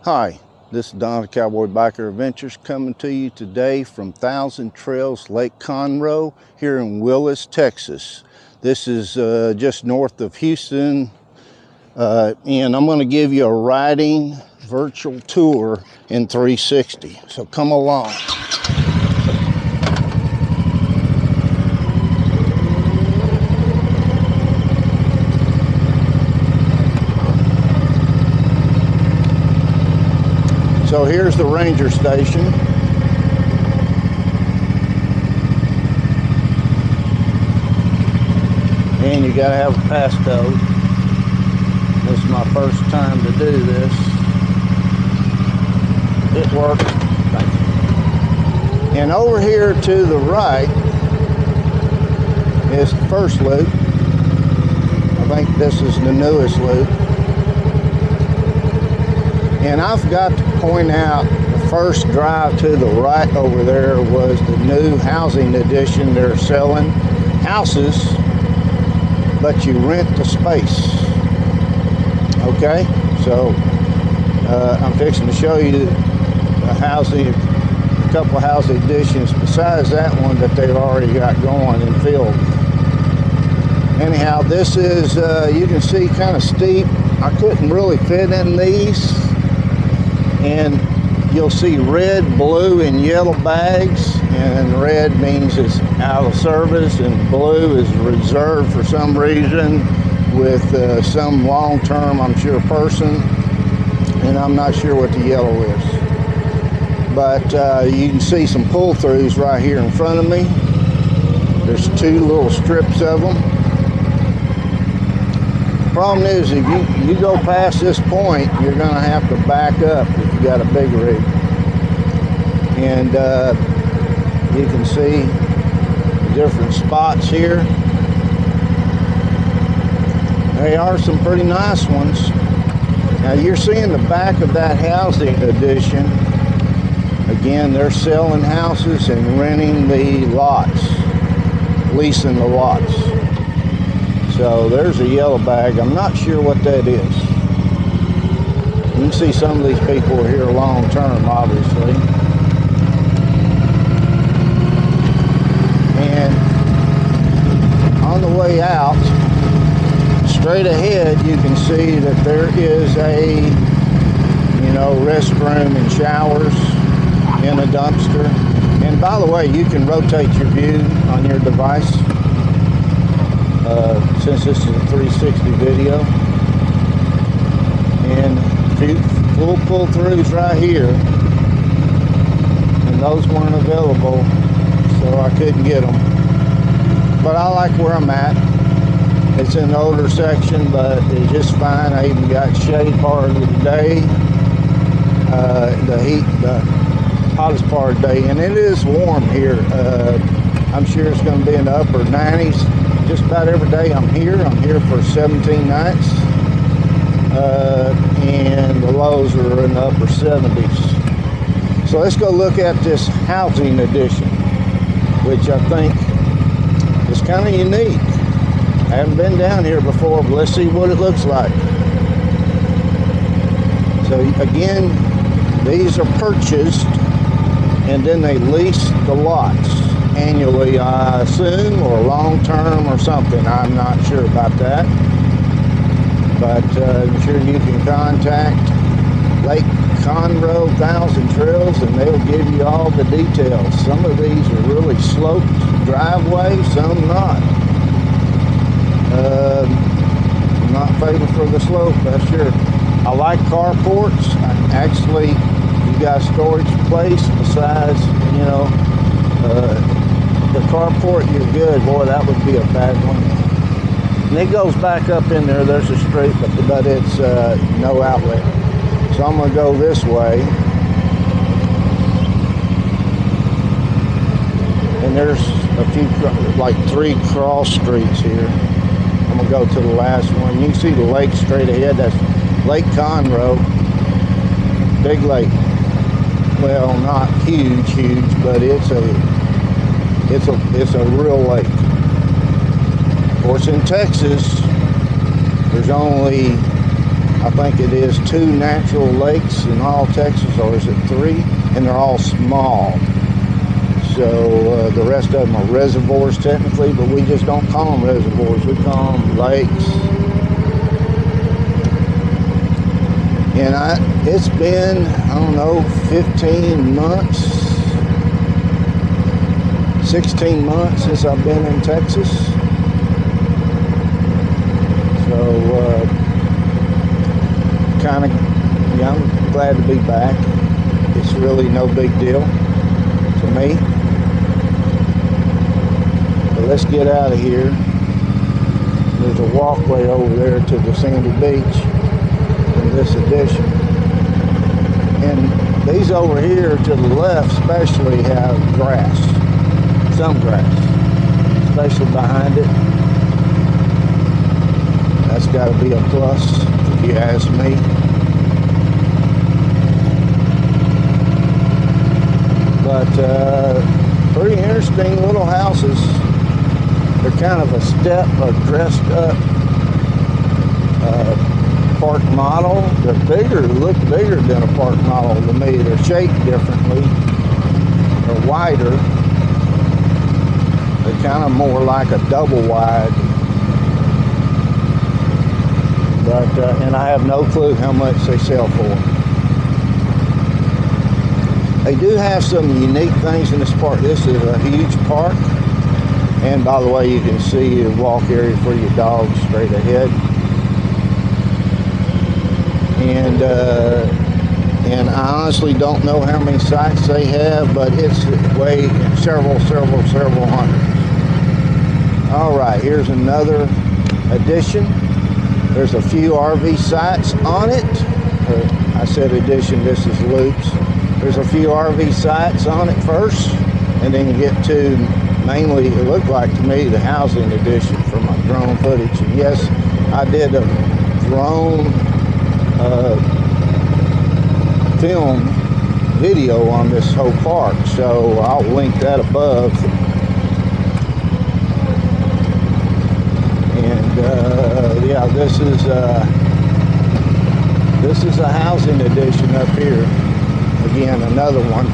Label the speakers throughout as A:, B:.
A: Hi, this is Don of Cowboy Biker Adventures coming to you today from Thousand Trails, Lake Conroe here in Willis, Texas. This is just north of Houston, and I'm going to give you a riding virtual tour in 360. So come along. So here's the ranger station. And you gotta have a passcode. This is my first time to do this. It worked. Thank you. And over here to the right is the first loop. I think this is the newest loop. And I've got to point out the first drive to the right over there was the new housing edition. They're selling houses, but you rent the space. Okay, so I'm fixing to show you a couple of housing editions besides that one that they've already got going and filled. Anyhow, this is, you can see, kind of steep. I couldn't really fit in these. And you'll see red, blue, and yellow bags, and red means it's out of service, and blue is reserved for some reason with some long-term, I'm sure, person, and I'm not sure what the yellow is. But you can see some pull-throughs right here in front of me. There's two little strips of them. Problem is, if you go past this point, you're going to have to back up if you got a big rig. And you can see different spots here. They are some pretty nice ones. Now you're seeing the back of that housing edition. Again, they're selling houses and renting the lots, leasing the lots. So there's a yellow bag. I'm not sure what that is. You can see some of these people are here long term, obviously. And on the way out, straight ahead, you can see that there is a, restroom and showers in a dumpster. And by the way, you can rotate your view on your device. Since this is a 360 video, and full pull-throughs right here, and those weren't available, so I couldn't get them. But I like where I'm at. It's in the older section, but it's just fine. I even got shade part of the day, the hottest part of the day, and it is warm here. I'm sure it's going to be in the upper 90s. Just about every day I'm here for 17 nights, and the lows are in the upper 70s. So let's go look at this housing edition, which I think is kind of unique. I haven't been down here before, but let's see what it looks like. So again, these are purchased and then they lease the lots annually, I assume, or long-term or something. I'm not sure about that. But I'm sure you can contact Lake Conroe Thousand Trails and they'll give you all the details. Some of these are really sloped driveways, some not. I'm not favor for the slope, that's sure. I like carports. Actually, you got a storage place besides, the carport, you're good. Boy, that would be a bad one. And it goes back up in there. There's a street, but it's no outlet. So I'm going to go this way. And there's a few, like 3 cross streets here. I'm going to go to the last one. You can see the lake straight ahead. That's Lake Conroe. Big lake. Well, not huge, but it's a real lake. Of course, in Texas, there's only, I I think it is 2 natural lakes in all Texas, or is it 3? And they're all small. So the rest of them are reservoirs technically, but we just don't call them reservoirs. We call them lakes. And it's been, I don't know, 15 months, 16 months since I've been in Texas. So kind of, yeah, I'm glad to be back. It's really no big deal to me. But let's get out of here. There's a walkway over there to the sandy beach in this edition. And these over here to the left especially have grass, some grass, especially behind it. That's got to be a plus, if you ask me. But pretty interesting little houses. They're kind of a step, a dressed up park model. They're bigger, look bigger than a park model to me. They're shaped differently. They're wider. They're kind of more like a double wide. But and I have no clue how much they sell for. They do have some unique things in this park. This is a huge park. And by the way, you can see a walk area for your dogs straight ahead. And I honestly don't know how many sites they have, but it's way several hundred. All right, here's another addition. There's a few RV sites on it. I said addition, this is loops. There's a few RV sites on it first, and then you get to mainly, it looked like to me, the housing edition for my drone footage. And yes, I did a drone film video on this whole park, so I'll link that above. And yeah, this is a housing edition up here. Again, another one.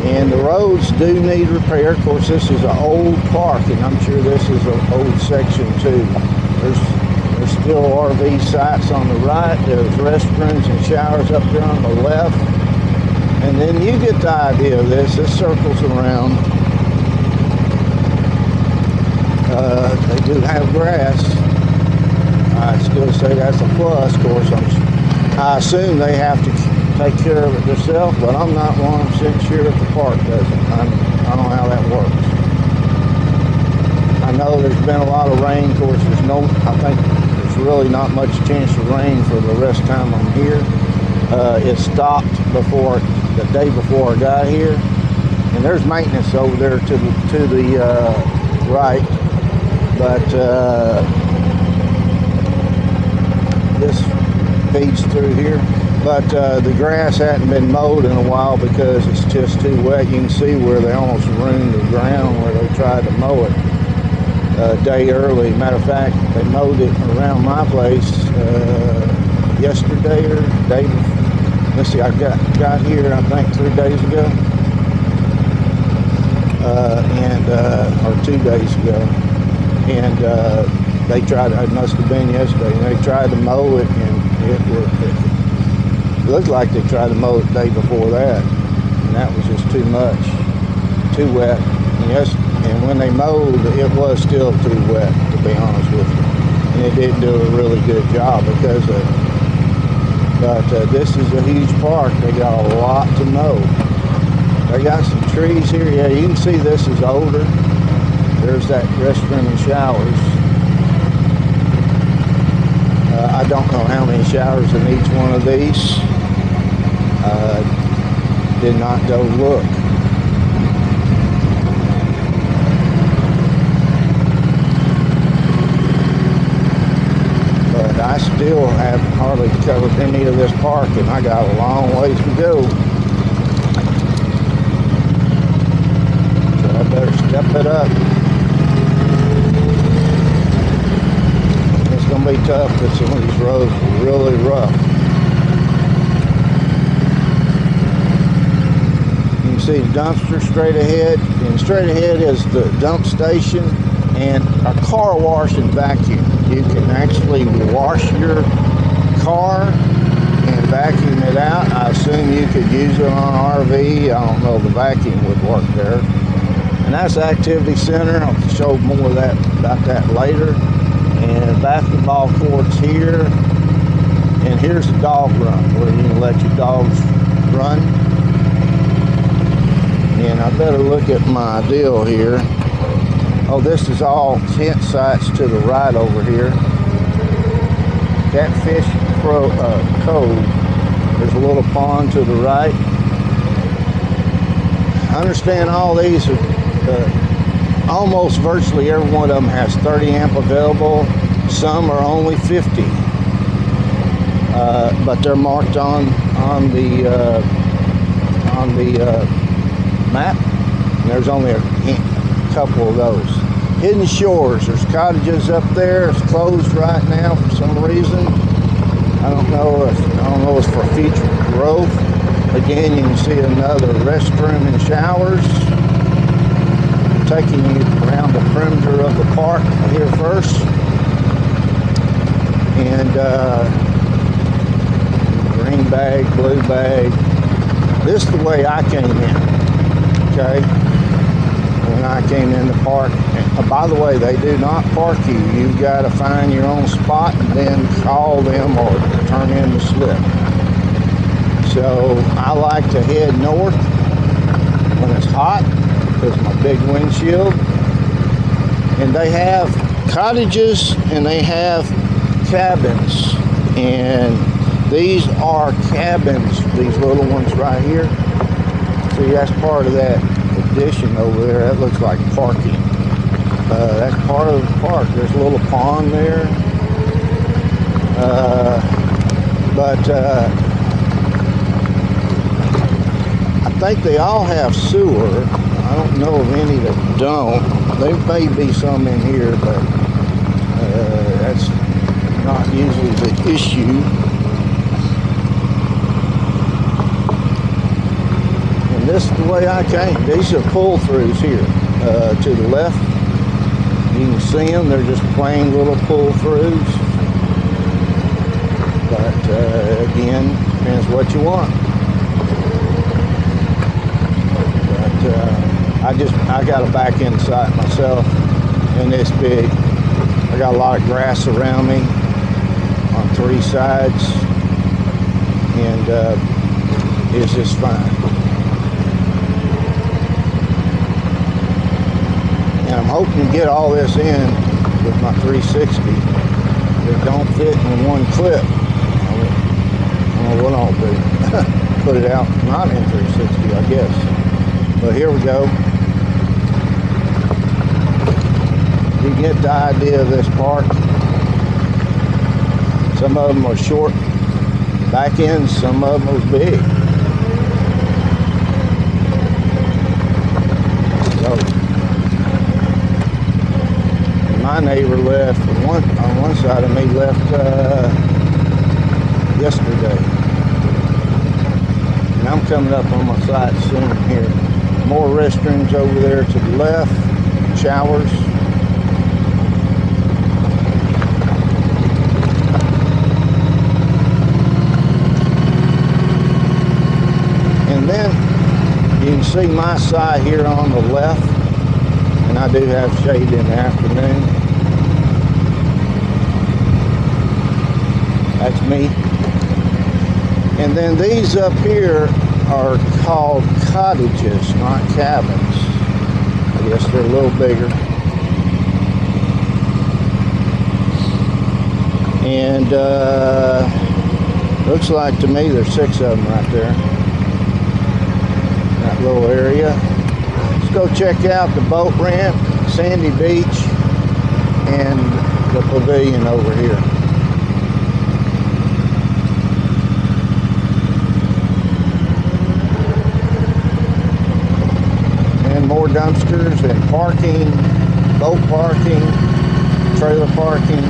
A: And the roads do need repair. Of course, this is an old park, and I'm sure this is an old section too. There's still RV sites on the right. There's restrooms and showers up there on the left. And then you get the idea of this. This circles around. They do have grass. I still say that's a plus. Of course, I assume they have to take care of it themselves, but I'm not 100% sure if the park doesn't. I don't know how that works. I know there's been a lot of rain. Of course, I think there's really not much chance of rain for the rest of the time I'm here. It stopped the day before I got here, and there's maintenance over there to the right, but this feeds through here. But the grass hadn't been mowed in a while because it's just too wet. You can see where they almost ruined the ground where they tried to mow it a day early. Matter of fact, they mowed it around my place yesterday or day before. Let's see, I got here I think 3 days ago, or 2 days ago, and they tried. It must have been yesterday. And they tried to mow it, and it looked like they tried to mow it the day before that, and that was just too much, too wet. And yes, and when they mowed, it was still too wet, to be honest with you, and it didn't do a really good job because of it. But this is a huge park. They got a lot to mow. They got some trees here. Yeah, you can see this is older. There's that restroom and showers. I don't know how many showers in each one of these. Did not go look. But I still haven't hardly covered any of this park, and I got a long ways to go. So I better step it up. going to be tough because some of these roads are really rough. You can see the dumpster straight ahead, and straight ahead is the dump station and a car wash and vacuum. You can actually wash your car and vacuum it out. I assume you could use it on RV. I don't know if the vacuum would work there. And that's the activity center. I'll show more of that about that later. And basketball courts here. And here's the dog run where you can let your dogs run. And I better look at my deal here. Oh, this is all tent sites to the right over here. Catfish Cove. There's a little pond to the right. I understand all these are almost virtually every one of them has 30 amp available. Some are only 50, but they're marked on the map. And there's only a couple of those. Hidden Shores. There's cottages up there. It's closed right now for some reason. I don't know if it's for future growth. Again, you can see another restroom and showers. Taking you around the perimeter of the park here first. And green bag, blue bag. This is the way I came in, okay? When I came in the park. And, by the way, they do not park you. You've got to find your own spot and then call them or turn in the slip. So I like to head north when it's hot. Because of my big windshield. And they have cottages and they have cabins. And these are cabins, these little ones right here. See, that's part of that addition over there. That looks like parking. That's part of the park. There's a little pond there. I think they all have sewer. I don't know of any that don't. There may be some in here, but that's not usually the issue. And this is the way I came. These are pull-throughs here. To the left, you can see them. They're just plain little pull-throughs. But again, depends what you want. I got to back inside myself in this big. I got a lot of grass around me on three sides, and it's just fine. And I'm hoping to get all this in with my 360. It don't fit in one clip. I don't know what I'll do. Put it out not in 360, I guess. But here we go. You get the idea of this park. Some of them are short back ends, some of them are big. So, my neighbor left, on one side of me left yesterday. And I'm coming up on my side soon here. More restrooms over there to the left, showers. And then you can see my side here on the left, and I do have shade in the afternoon. That's me. And then these up here are called cottages, not cabins. I guess they're a little bigger. And looks like to me there's 6 of them right there. That little area. Let's go check out the boat ramp, Sandy Beach, and the pavilion over here. More dumpsters and parking, boat parking, trailer parking.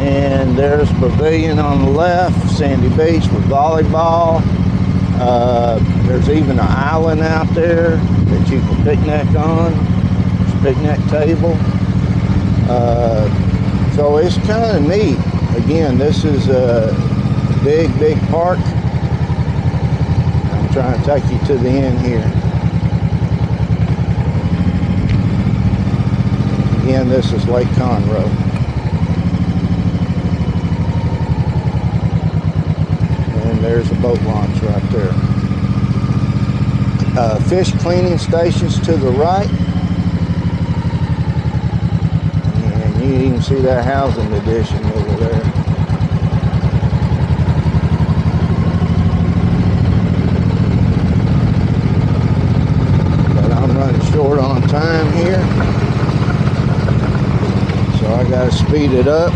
A: And there's Pavilion on the left, sandy beach with volleyball. There's even an island out there that you can picnic on. It's a picnic table. So it's kind of neat. Again, this is a big park. I'm trying to take you to the end here. Again, this is Lake Conroe. And there's a boat launch right there. Fish cleaning stations to the right. And you even see that housing addition over there. But I'm running short on time here, so I gotta speed it up.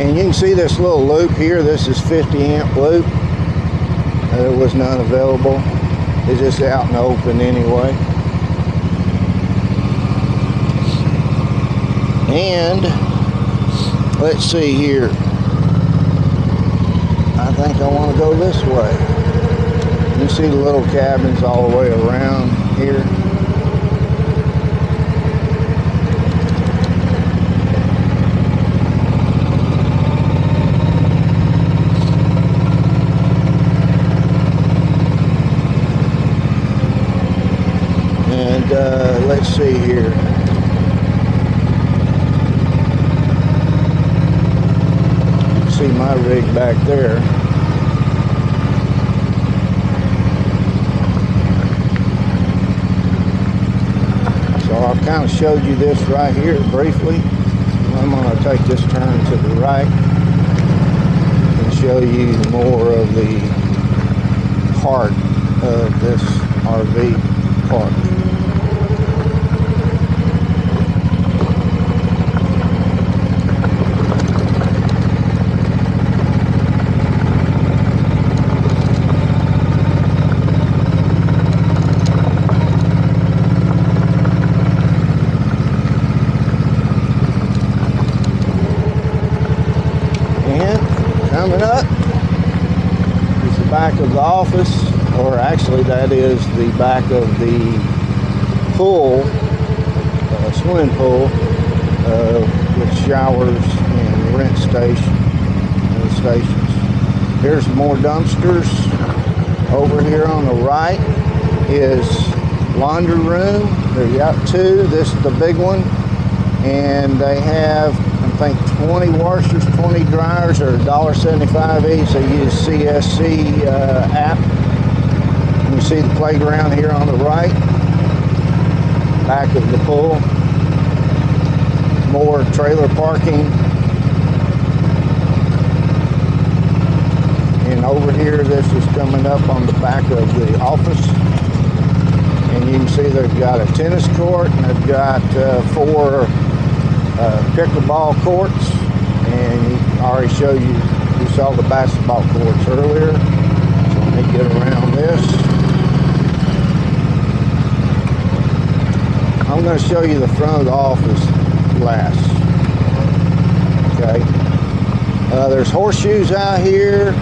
A: And you can see this little loop here. This is 50 amp loop. There was none available. It's just out in the open anyway. And let's see here. I think I want to go this way. You see the little cabins all the way around here. Let's see here. See my rig back there. So I kind of showed you this right here briefly. I'm going to take this turn to the right and show you more of the heart of this RV park. Coming up is the back of the office, or actually that is the back of the pool, swimming pool, with showers and rent stations. Here's more dumpsters. Over here on the right is laundry room. They've got two. This is the big one, and they have, I think, 20 washers, 20 dryers, or $1.75 each. They use CSC app. And you see the playground here on the right, back of the pool. More trailer parking. And over here, this is coming up on the back of the office. And you can see they've got a tennis court, and they've got 4 pickleball courts, and I already showed you, you saw the basketball courts earlier. So let me get around this. I'm going to show you the front of the office last. Okay. There's horseshoes out here.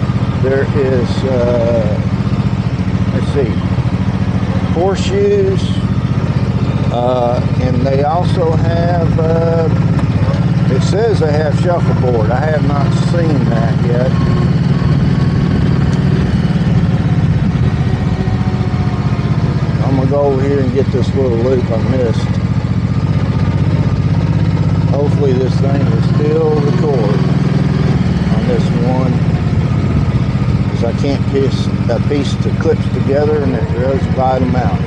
A: There is, let's see, horseshoes, and they also have, it says they have shuffleboard. I have not seen that yet. I'm going to go over here and get this little loop I missed. Hopefully this thing will still record on this one, because I can't piece the clips together and it does divide them out.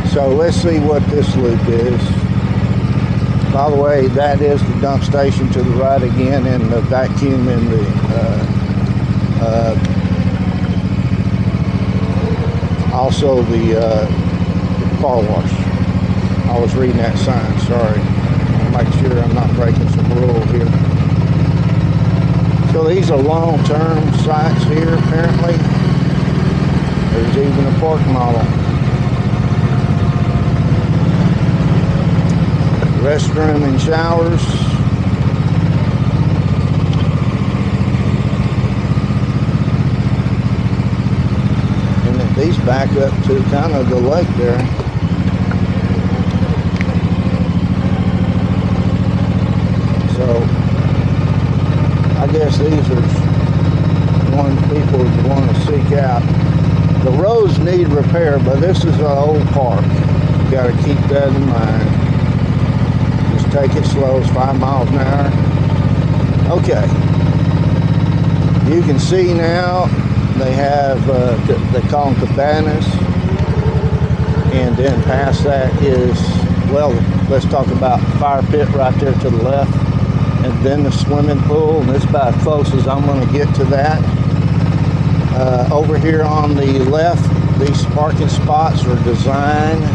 A: So let's see what this loop is. By the way, that is the dump station to the right again, and the vacuum in the also the car wash. I was reading that sign, sorry. I'll make sure I'm not breaking some rule here. So these are long-term sites here, apparently. There's even a park model. Restroom and showers. And then these back up to kind of the lake there. So I guess these are ones people want to seek out. The roads need repair, but this is an old park. You got to keep that in mind. Just take it slow. It's 5 miles an hour. Okay. You can see now they have, they call them cabanas. And then past that is, well, let's talk about fire pit right there to the left. And then the swimming pool, and this is about as close as I'm going to get to that. Over here on the left, these parking spots are designed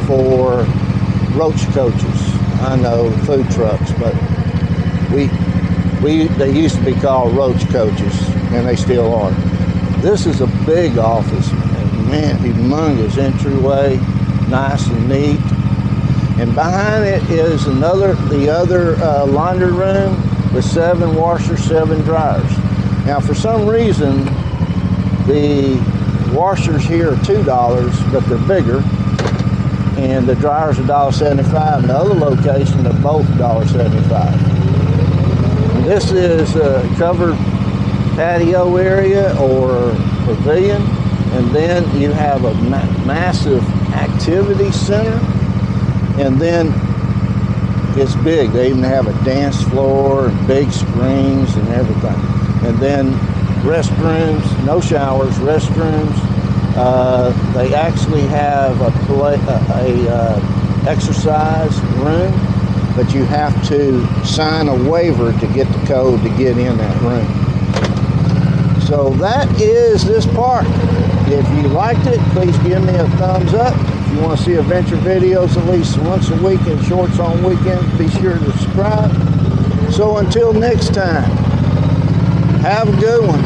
A: for roach coaches. I know food trucks, but they used to be called roach coaches, and they still are. This is a big office, man, humongous entryway, nice and neat. And behind it is the other laundry room with 7 washers, 7 dryers. Now, for some reason, the washers here are $2, but they're bigger, and the dryers are $1.75. And the other location, they're both $1.75. And this is a covered patio area or pavilion, and then you have a massive activity center. And then it's big. They even have a dance floor and big screens and everything. And then restrooms, no showers, restrooms. They actually have a exercise room, but you have to sign a waiver to get the code to get in that room. So that is this park. If you liked it, please give me a thumbs up. If you want to see adventure videos at least once a week and shorts on weekends, be sure to subscribe. So until next time, have a good one.